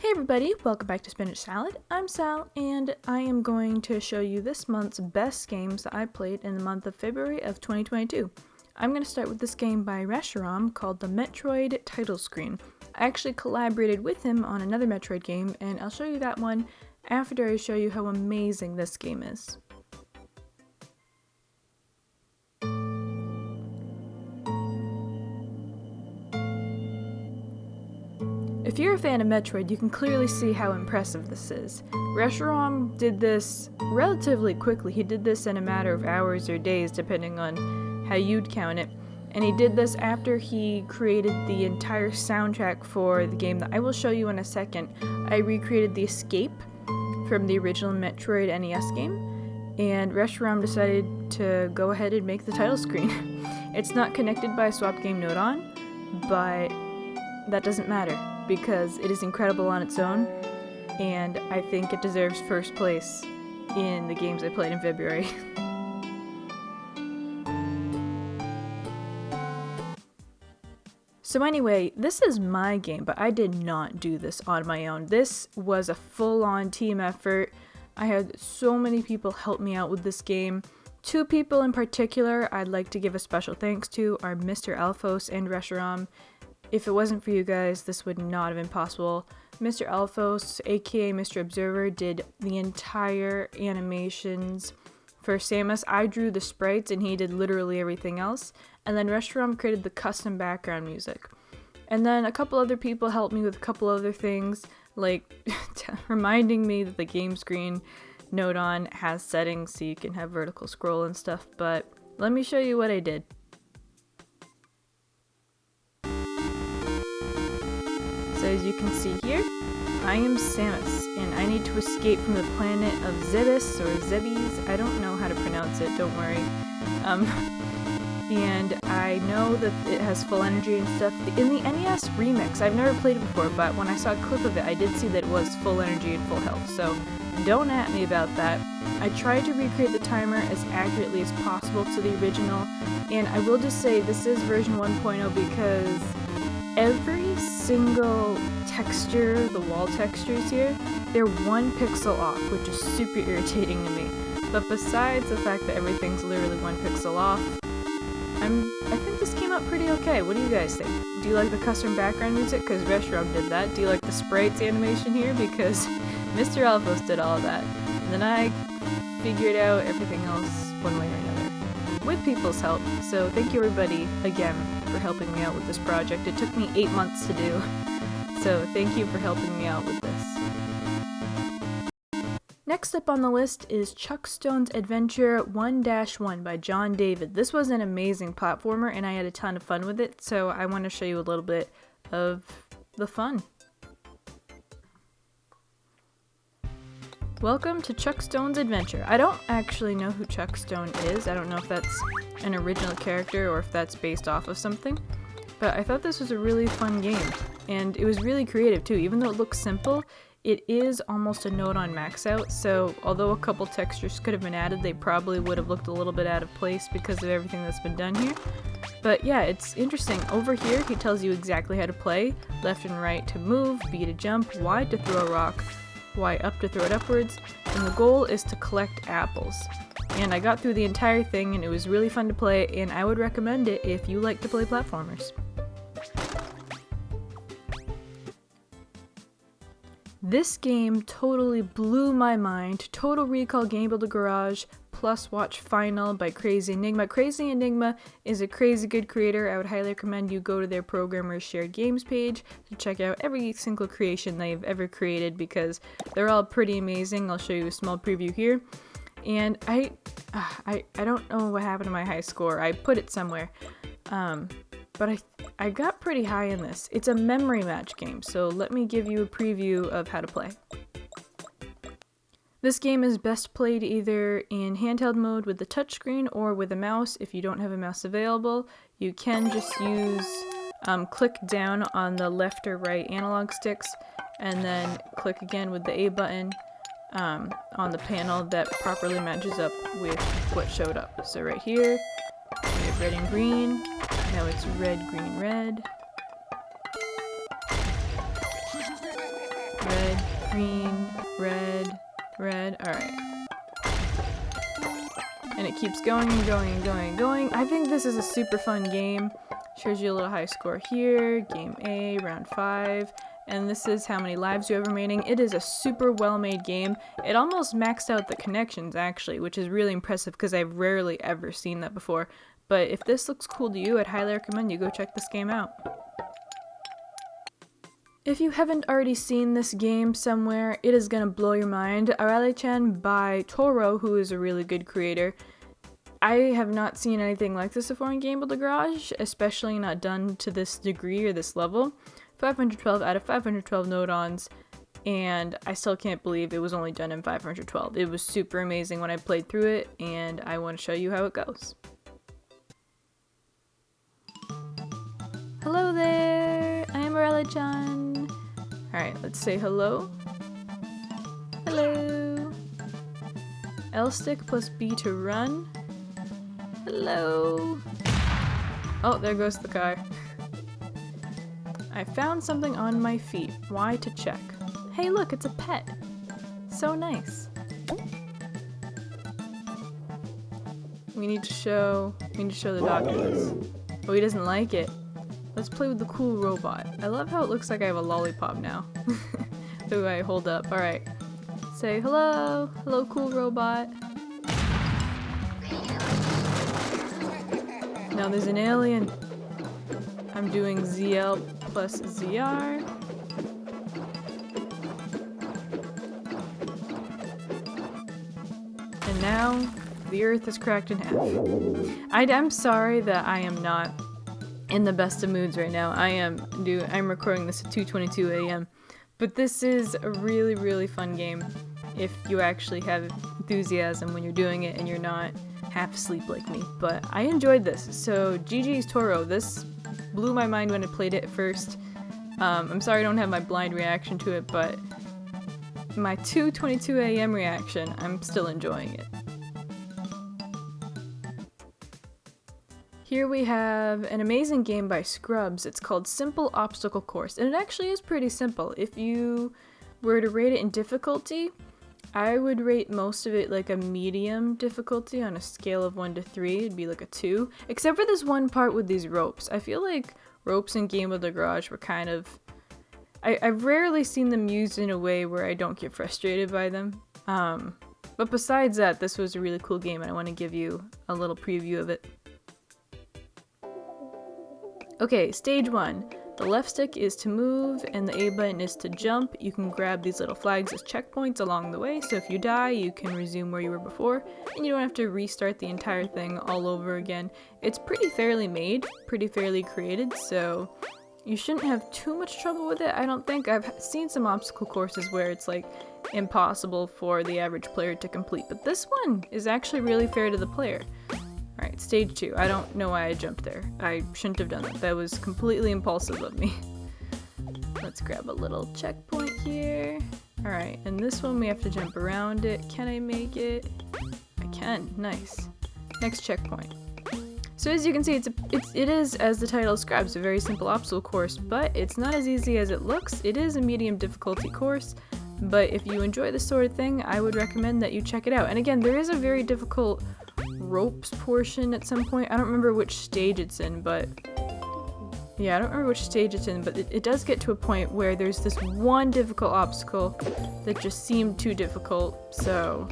Hey everybody, welcome back to Spinach Salad. I'm Sal, and I am going to show you this month's best games that I played in the month of February of 2022. I'm going to start with this game by Reshiram called the Metroid title screen. I actually collaborated with him on another Metroid game, and I'll show you that one after I show you how amazing this game is. If you're a fan of Metroid, you can clearly see how impressive this is. Reshiram did this relatively quickly. He did this in a matter of hours or days, depending on how you'd count it. And he did this after he created the entire soundtrack for the game that I will show you in a second. I recreated the escape from the original Metroid NES game, and Reshiram decided to go ahead and make the title screen. It's not connected by a swap game node on, but that doesn't matter, because it is incredible on its own, and I think it deserves first place in the games I played in February. So anyway, this is my game, but I did not do this on my own. This was a full-on team effort. I had so many people help me out with this game. Two people in particular I'd like to give a special thanks to are Mr. Alphos and Reshiram. If it wasn't for you guys, this would not have been possible. Mr. Alphos, aka Mr. Observer, did the entire animations for Samus. I drew the sprites and he did literally everything else. And then Reshiram created the custom background music. And then a couple other people helped me with a couple other things, like reminding me that the game screen node on has settings so you can have vertical scroll and stuff. But let me show you what I did. So as you can see here, I am Samus, and I need to escape from the planet of Zebes or Zebes. I don't know how to pronounce it, don't worry. And I know that it has full energy and stuff. In the NES remix, I've never played it before, but when I saw a clip of it, I did see that it was full energy and full health, so don't at me about that. I tried to recreate the timer as accurately as possible to the original, and I will just say this is version 1.0 because every single texture, the wall textures here, they're 1 pixel off, which is super irritating to me. But besides the fact that everything's literally 1 pixel off, I think this came out pretty okay. What do you guys think? Do you like the custom background music? Because Reshiram did that. Do you like the sprites animation here? Because Mr. Alphos did all of that. And then I figured out everything else one way or another, with people's help. So thank you everybody again for helping me out with this project. It took me 8 months to do, so thank you for helping me out with this. Next up on the list is Chuck Stone's Adventure 1-1 by John David. This was an amazing platformer and I had a ton of fun with it, so I want to show you a little bit of the fun. Welcome to Chuck Stone's Adventure. I don't actually know who Chuck Stone is. I don't know if that's an original character or if that's based off of something. But I thought this was a really fun game. And it was really creative too. Even though it looks simple, it is almost a node on max out. So although a couple textures could have been added, they probably would have looked a little bit out of place because of everything that's been done here. But yeah, it's interesting. Over here, he tells you exactly how to play. Left and right to move, B to jump, Y to throw a rock, Y up to throw it upwards, and the goal is to collect apples. And I got through the entire thing and it was really fun to play, and I would recommend it if you like to play platformers. This game totally blew my mind. Total Recall Game Builder Garage + Watch Final by CraZEnigma. CraZEnigma is a crazy good creator. I would highly recommend you go to their Programmers Shared Games page to check out every single creation they've ever created because they're all pretty amazing. I'll show you a small preview here. And I don't know what happened to my high score. I put it somewhere. But I got pretty high in this. It's a memory match game, so let me give you a preview of how to play. This game is best played either in handheld mode with the touchscreen or with a mouse. If you don't have a mouse available, you can just use click down on the left or right analog sticks and then click again with the A button on the panel that properly matches up with what showed up. So right here, we have red and green. Now it's red, green, red. green, red, red. Alright. And it keeps going and going and going and going. I think this is a super fun game. Shows you a little high score here. Game A, round 5. And this is how many lives you have remaining. It is a super well-made game. It almost maxed out the connections, actually, which is really impressive because I've rarely ever seen that before. But if this looks cool to you, I'd highly recommend you go check this game out. If you haven't already seen this game somewhere, it is gonna blow your mind. Arale-chan by Toro, who is a really good creator. I have not seen anything like this before in Game of the Garage, especially not done to this degree or this level. 512 out of 512 node-ons, and I still can't believe it was only done in 512. It was super amazing when I played through it, and I want to show you how it goes. Hello there! I am Arale-chan. Alright, let's say hello. Hello! L stick plus B to run. Hello! Oh, there goes the car. I found something on my feet. Why to check? Hey look, it's a pet! So nice. We need to show the doctor this. Oh, he doesn't like it. Let's play with the cool robot. I love how it looks like I have a lollipop now. Who I hold up. Alright. Say hello! Hello, cool robot. Now there's an alien. I'm doing ZL plus ZR. And now the Earth is cracked in half. I'm sorry that I am not in the best of moods right now. I'm recording this at 2:22 a.m. But this is a really, really fun game if you actually have enthusiasm when you're doing it and you're not half asleep like me. But I enjoyed this. So GG's Toro. This blew my mind when I played it first. I'm sorry I don't have my blind reaction to it, but my 2:22 a.m. reaction, I'm still enjoying it. Here we have an amazing game by Scrubs. It's called Simple Obstacle Course, and it actually is pretty simple. If you were to rate it in difficulty, I would rate most of it like a medium difficulty on a scale of 1 to 3. It'd be like a 2, except for this one part with these ropes. I feel like ropes in Game of the Garage were kind of... I've rarely seen them used in a way where I don't get frustrated by them. But besides that, this was a really cool game, and I want to give you a little preview of it. Okay, stage 1. The left stick is to move and the A button is to jump. You can grab these little flags as checkpoints along the way, so if you die, you can resume where you were before, and you don't have to restart the entire thing all over again. It's pretty fairly made, pretty fairly created, so you shouldn't have too much trouble with it, I don't think. I've seen some obstacle courses where it's like impossible for the average player to complete, but this one is actually really fair to the player. Alright, stage 2. I don't know why I jumped there. I shouldn't have done that. That was completely impulsive of me. Let's grab a little checkpoint here. Alright, and this one we have to jump around it. Can I make it? I can. Nice. Next checkpoint. So as you can see, it is, as the title describes, a very simple obstacle course, but it's not as easy as it looks. It is a medium difficulty course, but if you enjoy this sort of thing, I would recommend that you check it out. And again, there is a very difficult ropes portion at some point. I don't remember which stage it's in, but yeah, I don't remember which stage it's in, but it does get to a point where there's this one difficult obstacle that just seemed too difficult. So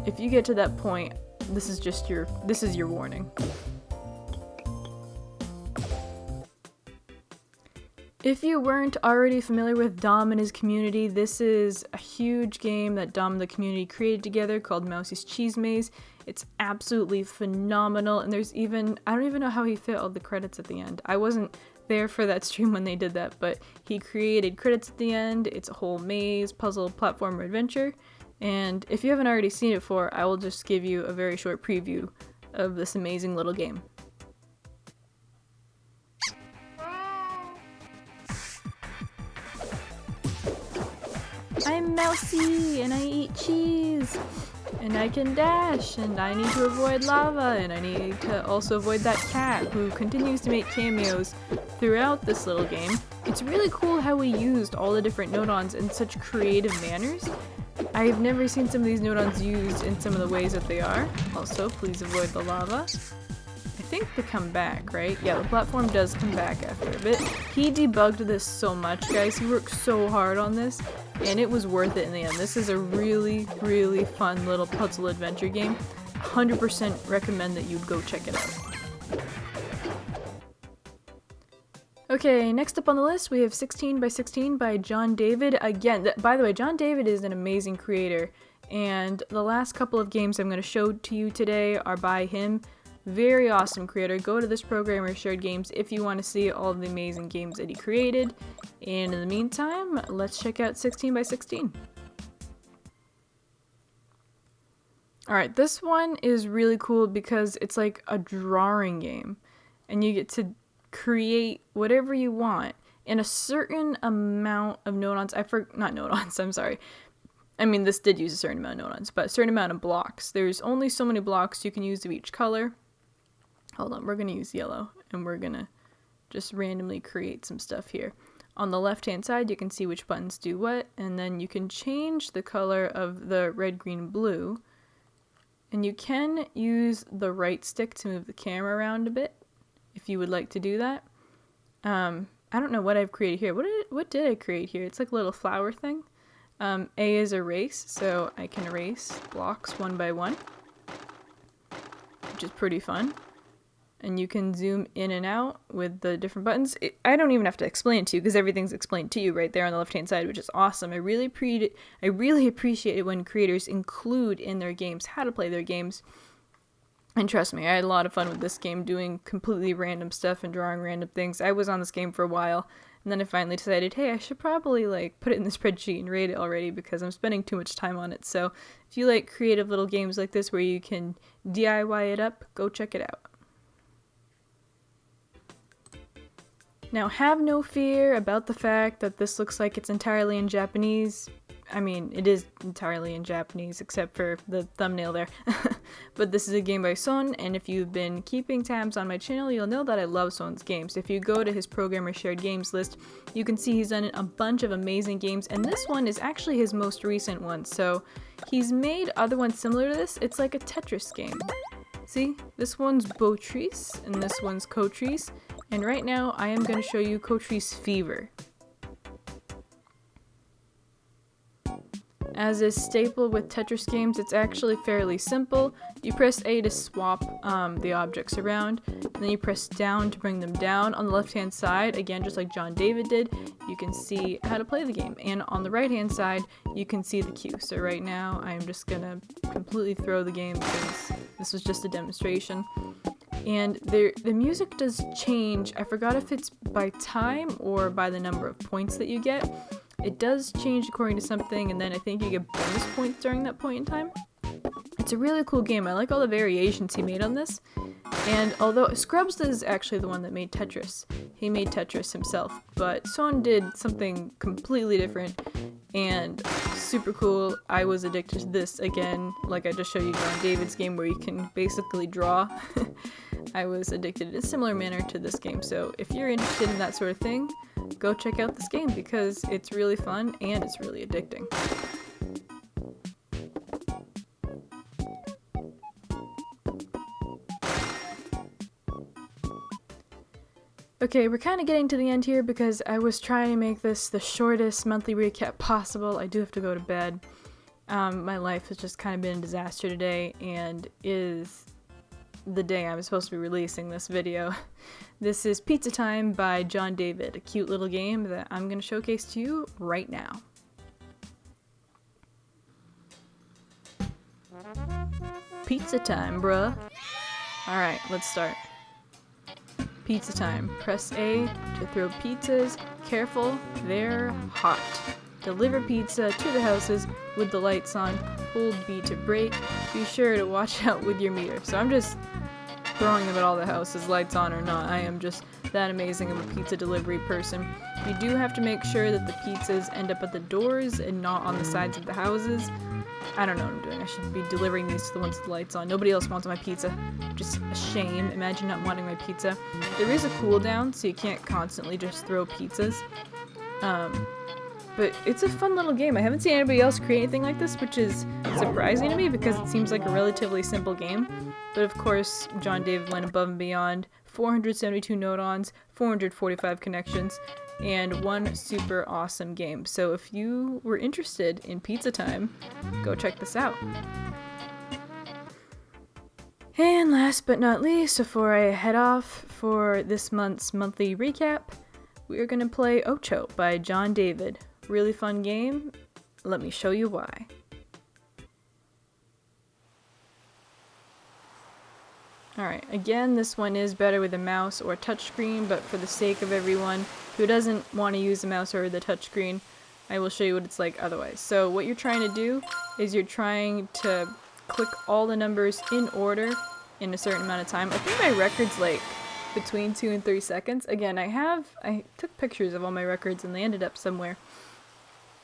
if you get to that point, this is your warning. If you weren't already familiar with Dom and his community, this is a huge game that Dom and the community created together called Mousey's Cheese Maze. It's absolutely phenomenal, and there's even, I don't even know how he fit all the credits at the end. I wasn't there for that stream when they did that, but he created credits at the end. It's a whole maze, puzzle, platformer adventure, and if you haven't already seen it before, I will just give you a very short preview of this amazing little game. I'm Mousey, and I eat cheese! And I can dash, and I need to avoid lava, and I need to also avoid that cat who continues to make cameos throughout this little game. It's really cool how we used all the different nodons in such creative manners. I've never seen some of these nodons used in some of the ways that they are. Also, please avoid the lava. I think they come back, right? Yeah, the platform does come back after a bit. He debugged this so much, guys. He worked so hard on this, and it was worth it in the end. This is a really, really fun little puzzle adventure game. 100% recommend that you go check it out. Okay, next up on the list we have 16 by 16 by John David. Again, by the way, John David is an amazing creator, and the last couple of games I'm going to show to you today are by him. Very awesome creator. Go to this programmer shared games if you want to see all of the amazing games that he created. And in the meantime, let's check out 16 by 16. Alright, this one is really cool because it's like a drawing game. And you get to create whatever you want in a certain amount of nodons. Not nodons, I'm sorry. I mean, this did use a certain amount of nodons, but a certain amount of blocks. There's only so many blocks you can use of each color. Hold on, we're going to use yellow, and we're going to just randomly create some stuff here. On the left-hand side, you can see which buttons do what, and then you can change the color of the red, green, blue. And you can use the right stick to move the camera around a bit, if you would like to do that. I don't know what I've created here. What did I create here? It's like a little flower thing. A is erase, so I can erase blocks one by one, which is pretty fun. And you can zoom in and out with the different buttons. I don't even have to explain it to you because everything's explained to you right there on the left-hand side, which is awesome. I really appreciate it when creators include in their games how to play their games. And trust me, I had a lot of fun with this game doing completely random stuff and drawing random things. I was on this game for a while, and then I finally decided, hey, I should probably like put it in the spreadsheet and rate it already because I'm spending too much time on it. So if you like creative little games like this where you can DIY it up, go check it out. Now, have no fear about the fact that this looks like it's entirely in Japanese. I mean, it is entirely in Japanese, except for the thumbnail there. But this is a game by Son, and if you've been keeping tabs on my channel, you'll know that I love Son's games. If you go to his programmer shared games list, you can see he's done a bunch of amazing games, and this one is actually his most recent one. So he's made other ones similar to this. It's like a Tetris game. See, this one's Kotris, and this one's Kotris. And right now, I am going to show you Kotris Fever. As is staple with Tetris games, it's actually fairly simple. You press A to swap the objects around, and then you press down to bring them down. On the left-hand side, again, just like John David did, you can see how to play the game. And on the right-hand side, you can see the cue. So right now, I'm just going to completely throw the game because this was just a demonstration. And the music does change. I forgot if it's by time or by the number of points that you get. It does change according to something, and then I think you get bonus points during that point in time. It's a really cool game. I like all the variations he made on this. And although Scrubs is actually the one that made Tetris. He made Tetris himself, but Son did something completely different and super cool. I was addicted to this again, like I just showed you John David's game where you can basically draw. I was addicted in a similar manner to this game, so if you're interested in that sort of thing, go check out this game because it's really fun and it's really addicting. Okay, we're kind of getting to the end here because I was trying to make this the shortest monthly recap possible. I do have to go to bed. My life has just kind of been a disaster today and is the day I'm supposed to be releasing this video. This is Pizza Time by John David, a cute little game that I'm going to showcase to you right now. Pizza time, bruh. Alright, let's start. Pizza time. Press A to throw pizzas. Careful, they're hot. Deliver pizza to the houses with the lights on. Hold B to brake. Be sure to watch out with your meter. So I'm just throwing them at all the houses, lights on or not. I am just that amazing of a pizza delivery person. You do have to make sure that the pizzas end up at the doors and not on the sides of the houses. I don't know what I'm doing. I should be delivering these to the ones with the lights on. Nobody else wants my pizza. Just a shame. Imagine not wanting my pizza. There is a cooldown, so you can't constantly just throw pizzas. But it's a fun little game. I haven't seen anybody else create anything like this, which is surprising to me because it seems like a relatively simple game. But of course, John David went above and beyond. 472 node-ons, 445 connections, and one super awesome game. So if you were interested in pizza time, go check this out. And last but not least, before I head off for this month's monthly recap, we are going to play Ocho by John David. Really fun game. Let me show you why. Alright, again, this one is better with a mouse or touchscreen, but for the sake of everyone who doesn't want to use the mouse or the touchscreen, I will show you what it's like otherwise. So what you're trying to do is you're trying to click all the numbers in order in a certain amount of time. I think my record's like between 2 and 3 seconds. Again, I took pictures of all my records and they ended up somewhere.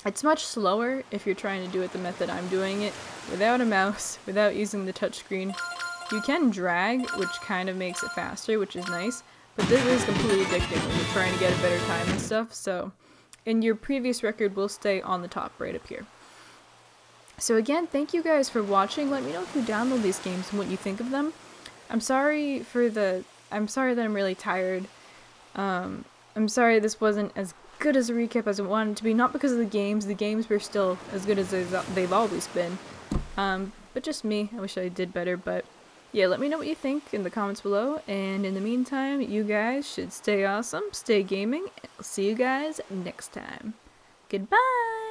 It's much slower if you're trying to do it the method I'm doing it, without a mouse, without using the touchscreen. You can drag, which kind of makes it faster, which is nice, but this is completely addicting when you're trying to get a better time and stuff, so... And your previous record will stay on the top right up here. So again, thank you guys for watching. Let me know if you download these games and what you think of them. I'm sorry that I'm really tired. I'm sorry this wasn't as good as a recap as I wanted it to be, not because of the games were still as good as they've always been, but just me. I wish I did better, but yeah, let me know what you think in the comments below, and in the meantime, you guys should stay awesome, stay gaming, and I'll see you guys next time. Goodbye!